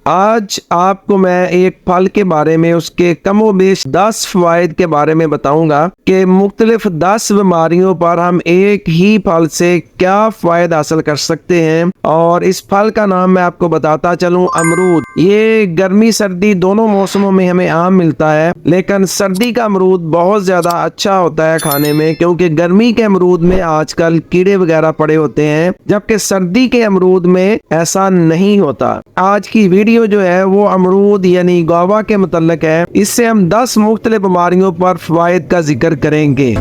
आज आपको मैं एक फल के बारे में उसके कमोबेश 10 फवायद के बारे में बताऊंगा कि मुख्तलिफ 10 बीमारियों पर हम एक ही फल से क्या फायदा हासिल कर सकते हैं। और इस फल का नाम मैं आपको बताता चलूं, अमरूद। ये गर्मी सर्दी दोनों मौसमों में हमें आम मिलता है, लेकिन सर्दी का अमरूद बहुत ज्यादा अच्छा होता है खाने में, क्योंकि गर्मी के अमरूद में आजकल कीड़े वगैरह पड़े होते हैं, जबकि सर्दी के अमरूद में ऐसा नहीं होता। आज की वीडियो जो है वो अमरूद यानी गुआवा के मुतल्लिक है। इससे हम 10 मुख्तलिफ बीमारियों पर फवायद का जिक्र करेंगे।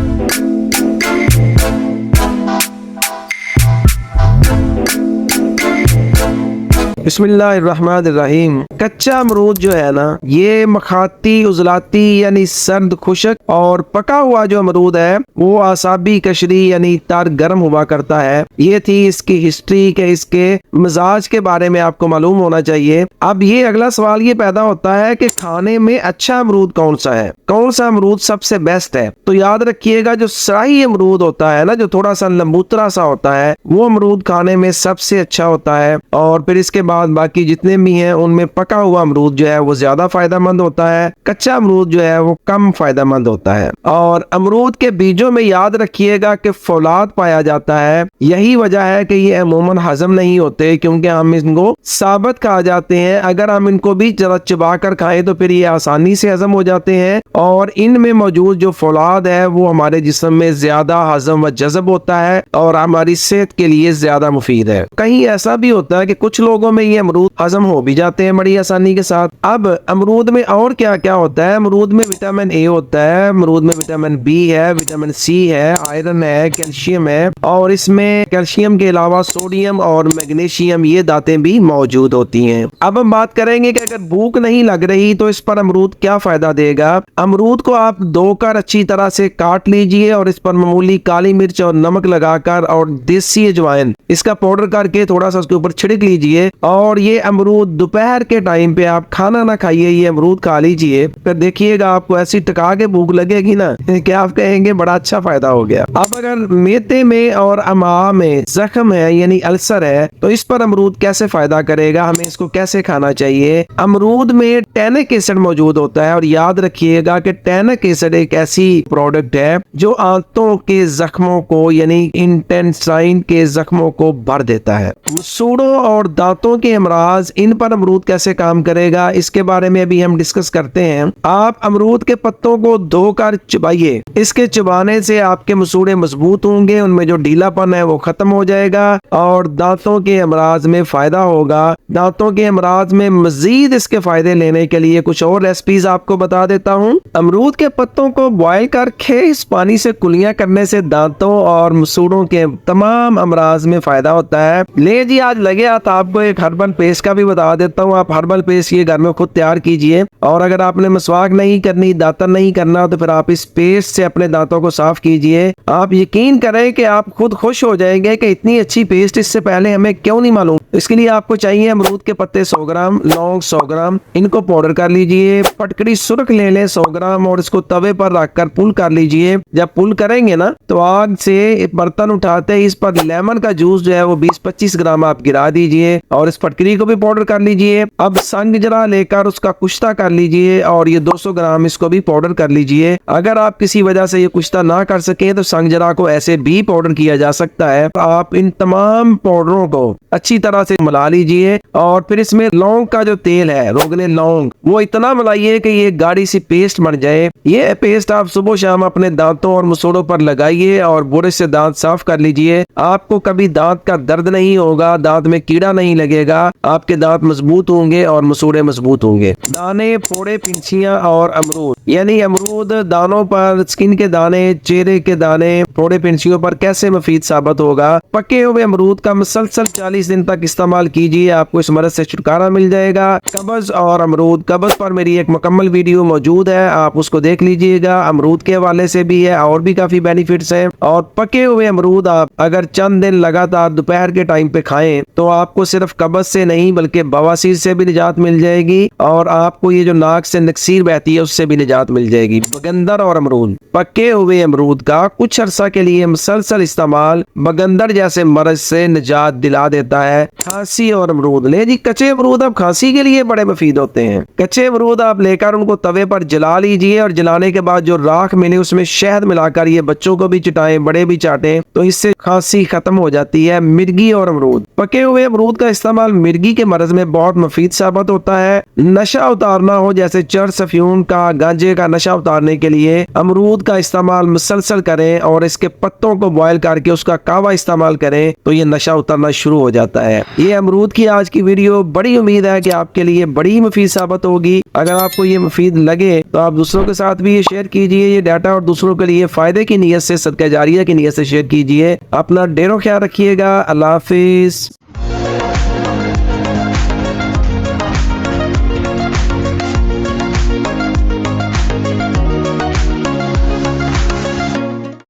बिस्मिल्लाहिर्रहमानिर्रहीम। कच्चा अमरूद जो है ना, ये मखाती, उजलाती यानी सर्द खुशक, और पका हुआ जो अमरूद है वो आसाबी कशरी यानी तर गर्म हुआ करता है। ये थी इसकी हिस्ट्री के इसके मिजाज के बारे में आपको मालूम होना चाहिए। अब ये अगला सवाल ये पैदा होता है कि खाने में अच्छा अमरूद कौन सा है, कौन सा अमरूद सबसे बेस्ट है। तो याद रखिएगा, जो शाही अमरूद होता है ना, जो थोड़ा सा लंबूतरा सा होता है, वो अमरूद खाने में सबसे अच्छा होता है। और फिर इसके बाद बाकी जितने भी हैं उनमें पका हुआ अमरूद जो है वो ज्यादा फायदेमंद होता है, कच्चा अमरूद जो है वो कम फायदेमंद होता है। और अमरूद के बीजों में याद रखिएगा कि फौलाद पाया जाता है। यही वजह है कि ये अमूमन हजम नहीं होते, क्योंकि हम इनको साबुत खा जाते हैं। अगर हम इनको भी जरा चबा कर खाएं तो फिर ये आसानी से हजम हो जाते हैं, और इनमें मौजूद जो फौलाद है वो हमारे जिस्म में ज्यादा हजम व जज़ब होता है और हमारी सेहत के लिए ज्यादा मुफीद है। कहीं ऐसा भी होता है कि कुछ लोगों में ये अमरूद हजम हो भी जाते हैं बड़ी आसानी के साथ। अब अमरूद में और क्या क्या होता है? अमरूद में विटामिन ए होता है, अमरूद में विटामिन बी है, विटामिन सी है, आयरन है, कैल्शियम है, और इसमें कैल्शियम के अलावा सोडियम और मैग्नीशियम ये दातें भी मौजूद होती हैं। अब हम बात करेंगे कि अगर भूख नहीं लग रही तो इस पर अमरूद क्या फायदा देगा। अमरूद को आप धोकर अच्छी तरह से काट लीजिए और इस पर मामूली काली मिर्च और नमक लगाकर और देसी अजवाइन इसका पाउडर करके थोड़ा सा उसके ऊपर छिड़क लीजिए। और ये अमरूद दोपहर के टाइम पे आप खाना ना खाइए, ये अमरूद खा लीजिए, फिर देखिएगा आपको ऐसी टका के भूख लगेगी ना कि आप कहेंगे बड़ा अच्छा फायदा हो गया। अब अगर मेदे में और अमा में जख्म है यानी अल्सर है तो इस पर अमरूद कैसे फायदा करेगा, हमें इसको कैसे खाना चाहिए। अमरूद में टैनिक एसिड मौजूद होता है, और याद रखिएगा कि टैनिक एसिड एक ऐसी प्रोडक्ट है जो आंतों के जख्मों को यानी इंटेस्टाइन के जख्मों को भर देता है। सूड़ों और दांतों के अमराज, इन पर अमरूद कैसे काम करेगा इसके बारे में अभी हम डिस्कस करते हैं। आप अमरूद के पत्तों को धोकर चबाइए, इसके चबाने से आपके मसूड़े मजबूत होंगे, उनमें जो ढीलापन है वो खत्म हो जाएगा और दांतों के अमराज में फायदा होगा। दांतों के अमराज में मजीद इसके फायदे लेने के लिए कुछ और रेसिपीज आपको बता देता हूँ। अमरूद के पत्तों को बॉयल करके इस पानी से कुलियां करने से दांतों और मसूड़ों के तमाम अमराज में फायदा होता है। ले जी, आज लगे हाथ आपको एक हर्बल पेस्ट का भी बता देता हूँ। आप हर्बल पेस्ट ये घर में खुद तैयार कीजिए, और अगर आपने मसवाक नहीं करनी, दातन नहीं करना, तो फिर आप इस पेस्ट से अपने दांतों को साफ कीजिए। आप यकीन करें कि आप खुद खुश हो जाएंगे कि इतनी अच्छी पेस्ट इससे पहले हमें क्यों नहीं मालूम। इसके लिए आपको चाहिए अमरूद के पत्ते 100 ग्राम, लौंग 100 ग्राम, इनको पाउडर कर लीजिए। फटकड़ी सुर्ख ले लें 100 ग्राम और इसको तवे पर रखकर पुल कर लीजिए। जब पुल करेंगे ना तो आग से बर्तन उठाते ही इस पर लेमन का जूस जो है वो 20-25 ग्राम आप गिरा दीजिए और इस फटकड़ी को भी पाउडर कर लीजिए। अब संग जरा लेकर उसका कुश्ता कर लीजिए और ये 200 ग्राम इसको भी पाउडर कर लीजिए। अगर आप किसी वजह से ये कुश्ता ना कर सके तो संग जरा को ऐसे भी पाउडर किया जा सकता है। आप इन तमाम पाउडरों को अच्छी तरह से मिला लीजिए और फिर इसमें लौंग का जो तेल है, रोगने लौंग, वो इतना मिलाइए कि ये गाढ़ी सी पेस्ट बन जाए। ये पेस्ट आप सुबह शाम अपने दांतों और मसूड़ों पर लगाइए और बुरश से दांत साफ कर लीजिए। आपको कभी दांत का दर्द नहीं होगा, दांत में कीड़ा नहीं लगेगा, आपके दांत मजबूत होंगे और मसूड़े मजबूत होंगे। दाने, फोड़े, पिंचियां और अमरूद, यानी अमरूद दानों पर, स्किन के दाने, चेहरे के दाने, फोड़े, पिंचियों पर कैसे मुफीद साबित होगा। पके हुए अमरूद का मुसलसल 40 दिन तक इस्तेमाल कीजिए, आपको इस मर्ज से छुटकारा मिल जाएगा। कब्ज और अमरूद, कब्ज पर मेरी एक मुकम्मल वीडियो मौजूद है, आप उसको देख लीजिएगा। अमरूद के हवाले से भी है और भी काफी बेनिफिट्स हैं। और पके हुए अमरूद आप अगर चंद दिन लगातार दोपहर के टाइम पे खाएं तो आपको सिर्फ कब्ज से नहीं बल्कि बवासीर से भी निजात मिल जाएगी और आपको ये जो नाक से नक्सीर बहती है उससे भी निजात मिल जाएगी। बगंदर और अमरूद। पके हुए अमरूद का कुछ अरसा के लिए मुसलसल इस्तेमाल बगंदर जैसे मर्ज से निजात दिला देता है। खांसी और अमरूद। ले जी, कच्चे अमरूद अब खांसी के लिए बड़े मुफीद होते हैं। कच्चे अमरूद आप लेकर उनको तवे पर जला लीजिए और जलाने के बाद जो राख मिले उसमें शहद मिलाकर ये बच्चों को भी चटाएं, बड़े भी चाटें, तो इससे खांसी खत्म हो जाती है। मिर्गी और अमरूद। पके हुए अमरूद का इस्तेमाल मिर्गी के मर्ज में बहुत मुफीद साबित होता है। नशा उतारना हो, जैसे चरस, अफ्यून का, गांजे का नशा उतारने के लिए अमरूद का इस्तेमाल मुसलसल करें और इसके पत्तों को बॉयल करके उसका कावा इस्तेमाल करें तो ये नशा उतरना शुरू हो जाता है। ये अमरूद की आज की वीडियो बड़ी उम्मीद है कि आपके लिए बड़ी मुफीद साबित होगी। अगर आपको ये मुफीद लगे तो आप दूसरों के साथ भी ये शेयर कीजिए ये डाटा और दूसरों के लिए फायदे की नीयत से, सदका जारिया की नीयत से शेयर कीजिए। अपना ढेरों ख्याल रखिएगा। अल्लाह हाफिज।